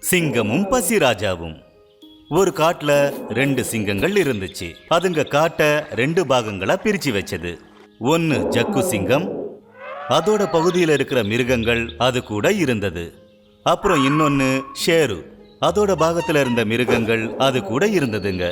சிங்கமும் பசிராஜாவும். ஒரு காட்டுல 2 சிங்கங்கள் இருந்துச்சு. அதுங்க காட்டை 2 பாகங்களா பிரிச்சு வச்சது. ஒன்னு ஜக்கு சிங்கம், அதோட பகுதியில் இருக்கிற மிருகங்கள் அது கூட இருந்தது. அப்புறம் இன்னொன்னு ஷேரு, அதோட பாகத்துல இருந்த மிருகங்கள் அது கூட இருந்ததுங்க.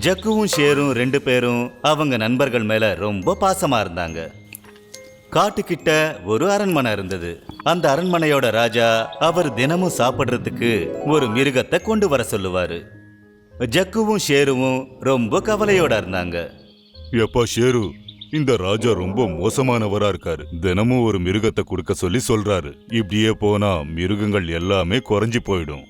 ஜக்குவும் ஷேரும் 2 பேரும் அவங்க நண்பர்கள் மேல ரொம்ப பாசமா இருந்தாங்க. காட்டுக்கிட்ட ஒரு அரண்மனை இருந்தது. அந்த அரண்மனையோட ராஜா அவர் தினமும் சாப்பிடுறதுக்கு ஒரு மிருகத்தை கொண்டு வர சொல்லுவாரு. ஜக்குவும் ஷேருவும் ரொம்ப கவலையோட இருந்தாங்க. எப்பா ஷேரு, இந்த ராஜா ரொம்ப மோசமானவரா இருக்காரு. தினமும் ஒரு மிருகத்தை கொடுக்க சொல்லி சொல்றாரு. இப்படியே போனா மிருகங்கள் எல்லாமே குறைஞ்சி போயிடும்.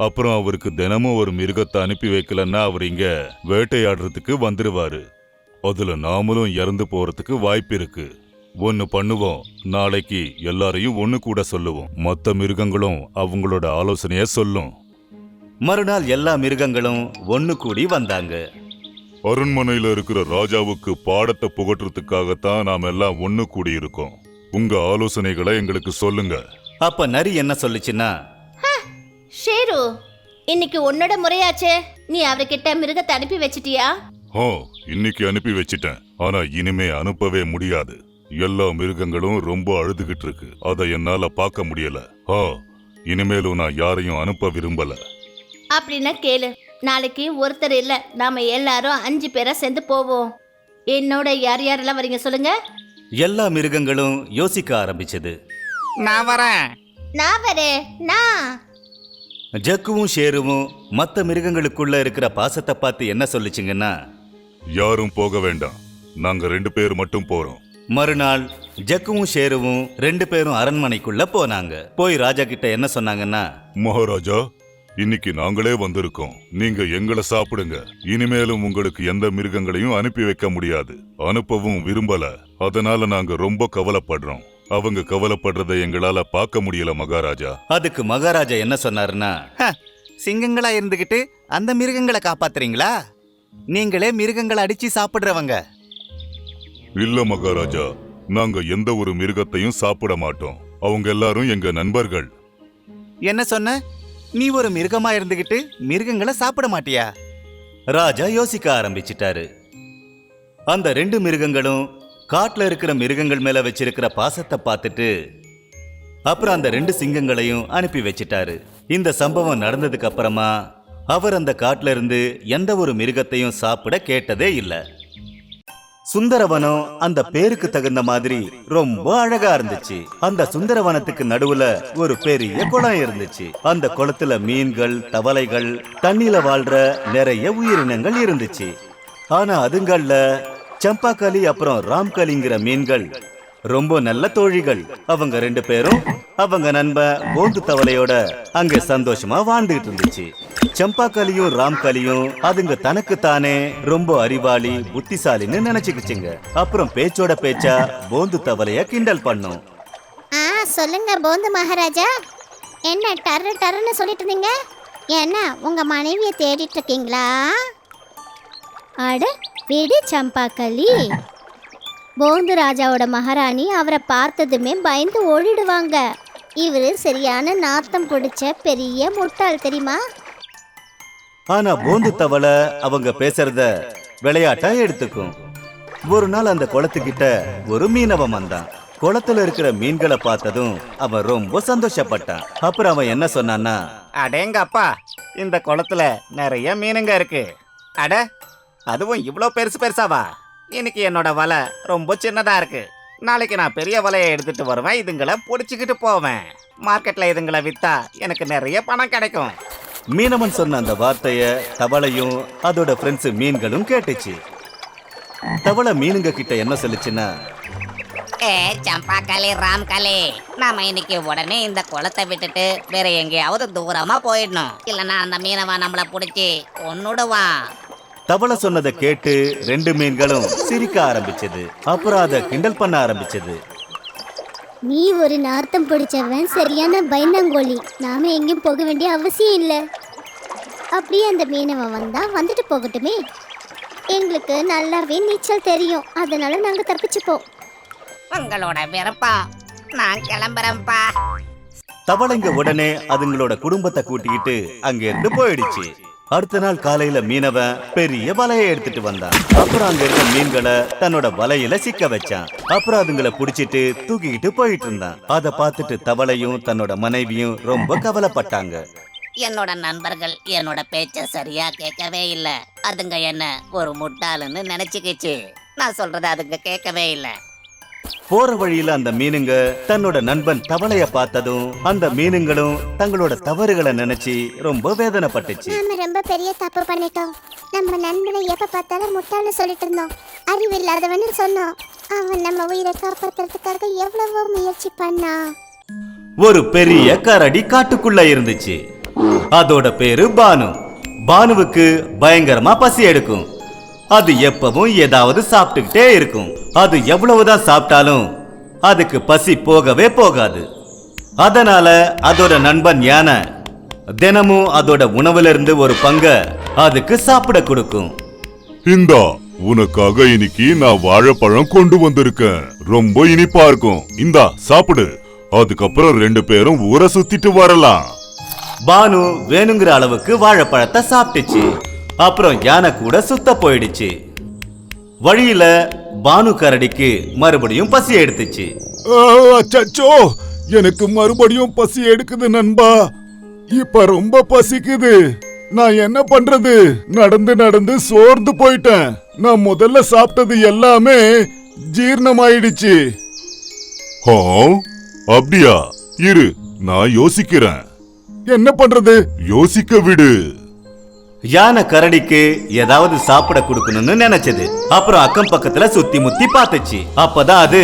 அப்புறம் அவருக்கு தினமும் ஒரு மிருகத்தை அனுப்பி வைக்கலன்னா அவர் இங்க வேட்டையாடுறதுக்கு வந்துருவாரு. அதுல நாமளும் இறந்து போறதுக்கு வாய்ப்பு இருக்கு. ஒன்னு பண்ணுவோம், நாளைக்கு எல்லாரையும் ஒண்ணு கூட சொல்லுவோம். மத்த மிருகங்களும் அவங்களோட ஆலோசனைய சொல்லும். மறுநாள் எல்லா மிருகங்களும் ஒன்னு கூடி வந்தாங்க. அரண்மனையில இருக்கிற ராஜாவுக்கு பாடத்தை புகட்டுறதுக்காகத்தான் நாம எல்லாம் ஒண்ணு கூடி இருக்கோம். உங்க ஆலோசனைகளை எங்களுக்கு சொல்லுங்க. அப்ப நரி என்ன சொல்லுச்சுன்னா, ஷேரு, இன்னைக்கு உன்னோட முறையாச்சே, நீ அவர்கிட்ட மிருகத்தை அனுப்பி வச்சிட்டியா? இன்னைக்கு அனுப்பி வச்சிட்டேன். ஆனா இனிமே அனுப்பவே முடியாது. எல்லா மிருகங்களும் ரொம்ப அழுதுகிட்டு இருக்கு. அதை என்னால பார்க்க முடியல. இனிமேலும் நான் யாரையும் அனுப்ப விரும்பல. அப்படின்னா கேளு, நாளைக்கு ஒருத்தர் இல்ல, நாம எல்லாரும் 5 பேரா சேர்ந்து போவோம். என்னோட யார் யாரெல்லாம் வரீங்க சொல்லுங்க. எல்லா மிருகங்களும் யோசிக்க ஆரம்பிச்சது. நான் வரேன். நான் வரேன். நான். ஜக்குவும் ஷேருவும் மத்த மிருகங்களுக்குள்ள இருக்கிற பாசத்தை பார்த்து என்ன சொல்லுச்சுங்கன்னா, யாரும் போக வேண்டாம், நாங்க 2 பேர் மட்டும் போறோம். மறுநாள் ஜக்குவும் ஷேருவும் 2 பேரும் அரண்மனைக்குள்ள போனாங்க. போய் ராஜா கிட்ட என்ன சொன்னாங்கன்னா, மகாராஜா, இன்னைக்கு நாங்களே வந்திருக்கோம். நீங்க எங்களை சாப்பிடுங்க. இனிமேலும் உங்களுக்கு எந்த மிருகங்களையும் அனுப்பி வைக்க முடியாது. அனுப்பவும் விரும்பல. அதனால நாங்க ரொம்ப கவலைப்படுறோம். அவங்க கவலைப்படுறதை எங்களால பார்க்க முடியல மகாராஜா. அதுக்கு மகாராஜா என்ன சொன்னாருன்னா, சிங்கங்களா இருந்துகிட்டு அந்த மிருகங்களை காப்பாத்துறீங்களா? நீங்களே மிருகங்களை அடிச்சு சாப்பிடுறவங்க. இல்ல மகாராஜா, நாங்க எந்த ஒரு மிருகத்தையும் சாப்பிட மாட்டோம். அவங்க எல்லாரும் எங்க நண்பர்கள். என்ன சொன்ன? நீ ஒரு மிருகமா இருந்துகிட்டு மிருகங்களை சாப்பிட மாட்டியா? ராஜா யோசிக்க ஆரம்பிச்சிட்டாரு. அந்த 2 மிருகங்களும் காட்டுல இருக்கிற மிருகங்கள் மேல வச்சிருக்கிற பாசத்தை பார்த்துட்டு அப்புறம் அந்த 2 சிங்கங்களையும் அனுப்பி வச்சிட்டாரு. இந்த சம்பவம் நடந்ததுக்கு அப்புறமா அவர் அந்த காட்டுல இருந்து எந்த ஒரு மிருகத்தையும் சாப்பிட கேட்டதே இல்லை. சுந்தரவனம் அந்த பேருக்கு தகுந்த மாதிரி ரொம்ப அழகா இருந்துச்சு. அந்த சுந்தரவனத்துக்கு நடுவுல ஒரு பெரிய குளம் இருந்துச்சு. அந்த குளத்துல மீன்கள், தவளைகள், தண்ணில வாழ்ற நிறைய உயிரினங்கள் இருந்துச்சு. ஆனா அதுங்கள்ல சம்பாக்களி அப்புறம் ராம்கலிங்கிற மீன்கள் ரொம்ப நல்ல தோழிகள். அவங்க 2 பேரும் அவங்க நண்பன் போந்து தவளையோட அங்க சந்தோஷமா வாழ்ந்துகிட்டு இருந்துச்சு. சம்பாக்களியும் ராம்கலியும் அதுங்க தனக்கு தானே ரொம்ப அறிவாளி, புத்திசாலின்னு நினைச்சுக்கிச்சுங்க. அப்புறம் பேச்சோட பேச்சா போந்து தவளைய கிண்டல் பண்ணும். சொல்லுங்க போந்து மகாராஜா, என்ன டர்ரு டர்ன்னு சொல்லிட்டு இருந்தீங்க? என்ன உங்க மனைவியை தேடிட்டு இருக்கீங்களா? அட விடு சம்பாக்களி, போந்து ராஜாவோட மகாராணி அவரை பார்த்ததுமே பயந்து ஓடிடுவாங்க. இவரு சரியான நாத்தம் பிடிச்ச பெரிய முட்டாள் தெரியுமா? ஆனா போந்து தவளை அவங்க பேசுறத விளையாட்டா எடுத்துக்கும். ஒரு நாள் அந்த குளத்துக்கிட்ட ஒரு மீனவன் வந்தான். குளத்துல இருக்கிற மீன்களை பார்த்ததும் அவன் ரொம்ப சந்தோஷப்பட்டான். அப்புறம் அவன் என்ன சொன்னான்னா, அடேங்க அப்பா, இந்த குளத்துல நிறைய மீனுங்க இருக்கு. அட, அதுவும் இவ்வளோ பெருசு பெருசாவா? இன்னைக்கு என்னோட வலை ரொம்ப சின்னதா இருக்கு. நாளைக்கு நான் பெரிய வலையை எடுத்துட்டு வருவேன். இதுங்களை பிடிச்சிக்கிட்டு போவேன். மார்க்கெட்ல இதுங்களை வித்தா எனக்கு நிறைய பணம் கிடைக்கும். மீனவன் சொன்ன அந்த வார்த்தைய தவளையும் அதோட ஃப்ரெண்ட்ஸ் மீன்களும் கேட்டுச்சு. தவளை மீனுங்க கிட்ட என்ன சொல்லுச்சுன்னா, சம்பாக்களி, ராம்கலி, நாம இன்னைக்கு உடனே இந்த குளத்தை விட்டுட்டு வேற எங்கேயாவது தூரமா போயிடணும். இல்லைன்னா அந்த மீனவன் நம்மளை பிடிச்சி கொன்னுடுவான். தவளை சொன்னதை கேட்டு 2 மீன்களும் சிரிக்க ஆரம்பிச்சது. அப்புறம் அதை கிண்டல் பண்ண ஆரம்பிச்சது. நீ ஒரு நார்த்தம் பிடிச்சவன், சரியான பயந்தாங்கோலி. நாம எங்கேயும் போக வேண்டிய அவசியம் இல்லை. அப்படியே அந்த மீனவன் வந்தா வந்துட்டு போகட்டுமே. எங்களுக்கு நல்லாவே நீச்சல் தெரியும், அதனால நாங்க தப்பிச்சுப்போம். உங்களோட விருப்பம். நான் கிளம்புறேன்ப்பா. தவளைங்க உடனே அதுங்களோட குடும்பத்தை கூட்டிக்கிட்டு அங்க இருந்து போயிடுச்சு. அடுத்த நாள் காலையில மீனவன் பெரிய வலையை எடுத்துட்டு வந்தான். அப்புறம் அங்க இருந்த மீன்களை தன்னோட வலையில சிக்க வச்சான். அப்புறம் அதுங்களை புடிச்சிட்டு தூக்கிக்கிட்டு போயிட்டு இருந்தான். அதை பார்த்துட்டு தவளையும் தன்னோட மனைவியும் ரொம்ப கவலைப்பட்டாங்க. என்னோட நண்பர்கள் என்னோட பேச்ச சரியா கேட்கவே இல்ல. அதுங்க என்ன ஒரு முட்டாளுன்னு நினைச்சுக்கிச்சு. நான் சொல்றத அதுங்க கேட்கவே இல்ல. போற வழியில அந்த மீனுங்க தன்னோட நண்பன் தவளைய பார்த்ததும் அந்த மீனுங்களும் தங்களோட தவறுகளை நினைச்சு ரொம்ப வேதனைப்பட்டுச்சு. நாம ரொம்ப பெரிய தப்பு பண்ணிட்டோம். நம்ம நண்பனை எப்ப பார்த்தாலும் முட்டாள்னு சொல்லிட்டு இருந்தோம், அறிவு இல்லாதவன்னு சொன்னோம். அவன் நம்ம உயிரை காப்பாத்துறதுக்காக எவ்வளவோ முயற்சி பண்ணா. ஒரு பெரிய கரடி காட்டுக்குள்ள இருந்துச்சு. அதோட பேரு பானு. பானுவுக்கு பயங்கரமா பசி எடுக்கும். அது எப்பவும் ஏதாவது சாப்பிட்டுக்கிட்டே இருக்கும். அது எவ்வளவுதான் சாப்பிட்டாலும் அதுக்கு பசி போகவே போகாது. அதனால அதோட நண்பன் யானை தினமும் அதோட உணவுல இருந்து ஒரு பங்க அதுக்கு சாப்பிட கொடுக்கும். இந்தா உனக்காக இன்னைக்கு நான் வாழைப்பழம் கொண்டு வந்திருக்கேன். ரொம்ப இனிப்பா இருக்கும். இந்தா சாப்பிடு. அதுக்கப்புறம் 2 பேரும் ஊரை சுத்திட்டு வரலாம். பானு வேணுங்கிற அளவுக்கு வாழைப்பழத்தை சாப்பிட்டுச்சு. அப்புறம் யானை கூட சுத்த போயிடுச்சு. வழியில பானு கரடிக்கு மறுபடியும் பசி எடுத்துச்சு. அச்சச்சோ, எனக்கு மறுபடியும் பசி எடுக்குது நண்பா. இப்ப ரொம்ப பசிக்குது. நான் என்ன பண்றது? நடந்து நடந்து சோர்ந்து போயிட்டேன். நான் முதல்ல சாப்பிட்டது எல்லாமே ஜீரணமாயிடுச்சு. அப்படியா? இரு, நான் யோசிக்கிறேன். என்ன பண்றது? யோசிக்க விடு. யானை கரடிக்கு ஏதாவது சாப்பிட கொடுக்கணும்னு நினைச்சது. அப்புறம் அக்கம் பக்கத்துல சுத்தி முத்தி பார்த்துச்சு. அப்பதான் அது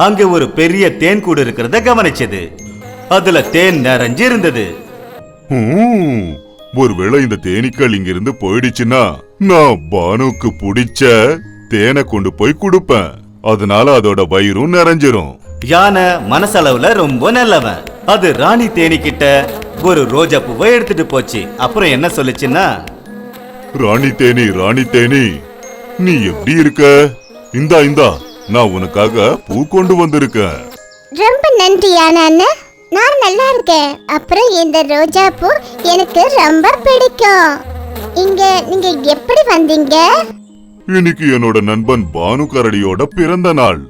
அங்க ஒரு பெரிய தேன் கூடு இருக்கிறத கவனிச்சது. அதுல தேன் நிறைஞ்சு இருந்தது. ஒருவேளை இந்த தேனீக்கள் இங்கிருந்து போயிடுச்சுன்னா நான் பானுக்கு பிடிச்ச தேனை கொண்டு போய் கொடுப்பேன். அதனால அதோட வயிறும் நிறைஞ்சிரும். யானை மனசளவுல ரொம்ப நல்லவன். அது ராணி தேனி கிட்ட ஒரு ரோஜா பூவை எடுத்துட்டு போச்சு. அப்புறம் என்ன சொல்லுச்சுன்னா, ராணி தேனி, ராணி தேனி, நீ எப்படி இருக்க? இந்தா இந்தா, நான் உனக்காக பூ கொண்டு வந்திருக்கேன். ரொம்ப நன்றி யானை. நான் நல்லா இருக்கேன். அப்புறம் இந்த ரோஜா பூ எனக்கு ரொம்ப பிடிக்கும். இங்க நீங்க எப்படி வந்தீங்க? இன்னைக்கு என்னோட நண்பன் பானு கரடியோட பிறந்த நாள்.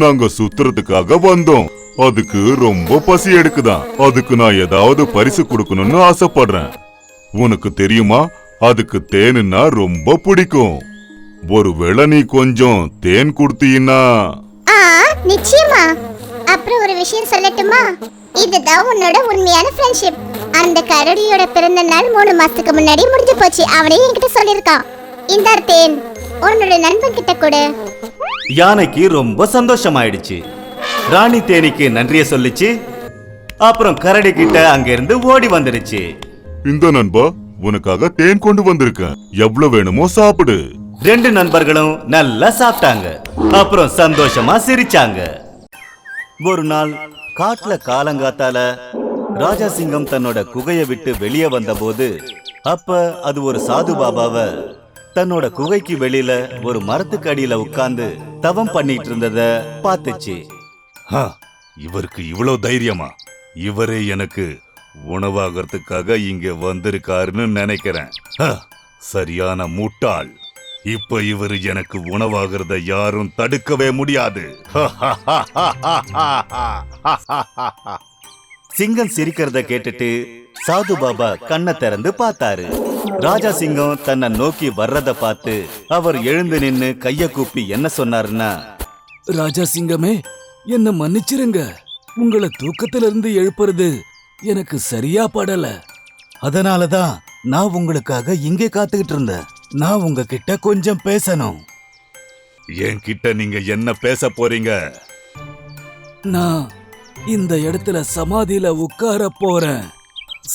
நாங்க சுத்துறதுக்காக வந்தோம். அதுக்கு ரொம்ப பசி எடுக்குதான். அதுக்கு நான் ஏதாவது பரிசு கொடுக்கணும்னு ஆசைப்படுறேன். உனக்கு தெரியுமா, அதுக்கு தேனுன்னா ரொம்ப பிடிக்கும். ஒருவேளை நீ கொஞ்சம் தேன் கொடுத்தீன்னா. நிச்சயமா. அப்புறம் ஒரு விஷயம் சொல்லட்டுமா? இதுதான் உன்னோட உண்மையான ஃப்ரெண்ட்ஷிப். அந்த கரடியோட பிறந்த நாள் 3 மாசத்துக்கு முன்னாடி முடிஞ்சு போச்சு. அவனே என்கிட்ட சொல்லிருக்கான். இந்த தேன் உன்னோட நண்பன் கிட்ட கொடு. யானைக்கு ரொம்ப சந்தோஷமாயிடுச்சு. ராணி தேனிக்கு நன்றிய சொல்லிச்சு. அப்புறம் கரடி கிட்ட அங்க இருந்து ஓடி வந்துடுச்சு. இந்த நண்பா, உனக்காக தேன் கொண்டு வந்திருக்கேன். எவ்வளவு வேணுமோ சாப்பிடு. 2 நண்பர்களும் நல்லா சாப்பிட்டாங்க. அப்புறம் சந்தோஷமா சிரிச்சாங்க. ஒரு நாள் காட்டுல காலங்காத்தால ராஜா சிங்கம் தன்னோட குகையை விட்டு வெளியே வந்தபோது, அப்ப அது ஒரு சாது பாபாவை தன்னோட குகைக்கு வெளியில ஒரு மரத்துக்கு அடியில உட்கார்ந்து தவம் பண்ணிட்டு இருந்தத பார்த்துச்சு. இவருக்கு இவ்வளவு தைரியமா? இவரே எனக்கு உணவாகிறதுக்காக இங்க வந்திருக்காருன்னு நினைக்கிறேன். சரியான முட்டாள். இப்ப இவர் எனக்கு உணவாகிறத யாரும் தடுக்கவே முடியாது. சிங்கம் சிரிக்கிறத கேட்டுட்டு சாது பாபா கண்ணை திறந்து பார்த்தாரு. ராஜா சிங்கம் தன்னை நோக்கி வர்றத பார்த்து அவர் எழுந்து நின்னு கைய கூப்பி என்ன சொன்னாருன்னா, ராஜா சிங்கமே, என்ன மன்னிச்சிருங்க. உங்களை தூக்கத்திலிருந்து எழுப்புறது எனக்கு சரியா படல. அதனாலதான் நான் உங்களுக்காக இங்கே காத்துக்கிட்டு இருந்தேன். நான் உங்ககிட்ட கொஞ்சம் பேசணும். என்கிட்ட நீங்க என்ன பேச போறீங்க? நான் இந்த இடத்துல சமாதியில உட்கார போறேன்.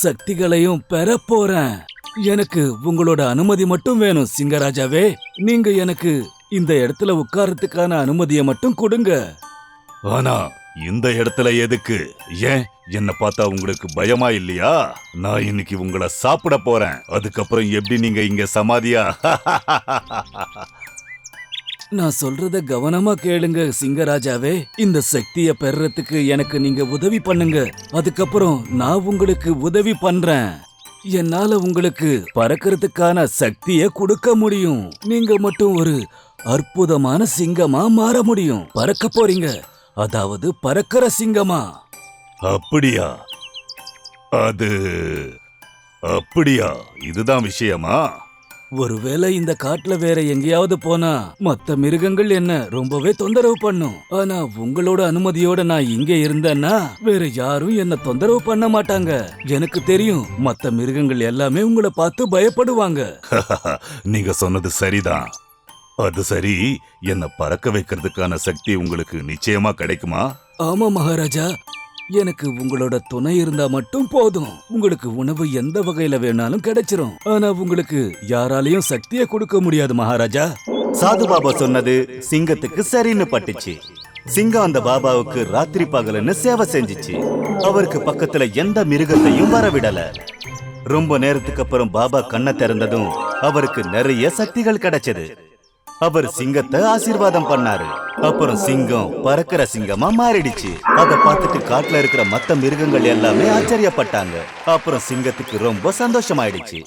சக்திகளையும் பெற போறேன். எனக்கு உங்களோட அனுமதி மட்டும் வேணும் சிங்கராஜாவே. நீங்க எனக்கு இந்த இடத்துல உட்கார்றதுக்கான அனுமதியை மட்டும் கொடுங்க. ஆனா இந்த இடத்துல எதுக்கு? ஏன் என்ன பார்த்தா உங்களுக்கு பயமா இல்லையா? நான் இன்னைக்கு உங்களை சாப்பிட போறேன். அதுக்கப்புறம் எப்படி நீங்க இங்க சமாதியா? நான் சொல்றத கவனமா கேளுங்க சிங்கராஜாவே. இந்த சக்திய பெறறதுக்கு எனக்கு நீங்க உதவி பண்ணுங்க. அதுக்கப்புறம் நான் உங்களுக்கு உதவி பண்றேன். என்னால உங்களுக்கு பறக்கிறதுக்கான சக்திய கொடுக்க முடியும். நீங்க மட்டும் ஒரு அற்புதமான சிங்கமா மாற முடியும். பறக்க போறீங்க, அதாவது பறக்கிற சிங்கமா. அப்படியா? அது அப்படியா? இதுதான் விஷயமா? ஒருவேளை இந்த காட்டுல வேற எங்கேயாவது போனா மத்த மிருகங்கள் என்ன ரொம்பவே தொந்தரவு பண்ணும். ஆனா உங்களோட அனுமதியோட நான் இங்க இருந்தேன்னா வேற யாரும் என்ன தொந்தரவு பண்ண மாட்டாங்க. எனக்கு தெரியும், மத்த மிருகங்கள் எல்லாமே உங்களை பார்த்து பயப்படுவாங்க. நீங்க சொன்னது சரிதான். அது சரி, என்ன பறக்க வைக்கிறதுக்கான சக்தி உங்களுக்கு நிச்சயமா கிடைக்குமா? ஆமா மகாராஜா, எனக்கு உங்களோட துணை இருந்தா மட்டும் போதும். உங்களுக்கு உணவு எந்த வகையில வேணாலும் கிடைச்சிரும். ஆனா உங்களுக்கு யாராலையும் சக்தியை கொடுக்க முடியாது மகாராஜா. சாது பாபா சொன்னது சிங்கத்துக்கு சரின்னு பட்டுச்சு. சிங்கம் அந்த பாபாவுக்கு ராத்திரி பகலுன்னு சேவை செஞ்சுச்சு. அவருக்கு பக்கத்துல எந்த மிருகத்தையும் வரவிடல. ரொம்ப நேரத்துக்கு அப்புறம் பாபா கண்ணை திறந்ததும் அவருக்கு நிறைய சக்திகள் கிடைச்சது. அவர் சிங்கத்தை ஆசீர்வாதம் பண்ணாரு. அப்புறம் சிங்கம் பறக்கிற சிங்கமா மாறிடுச்சு. அதை பார்த்துட்டு காட்டுல இருக்கிற மத்த மிருகங்கள் எல்லாமே ஆச்சரியப்பட்டாங்க. அப்புறம் சிங்கத்துக்கு ரொம்ப சந்தோஷமாயிடுச்சு.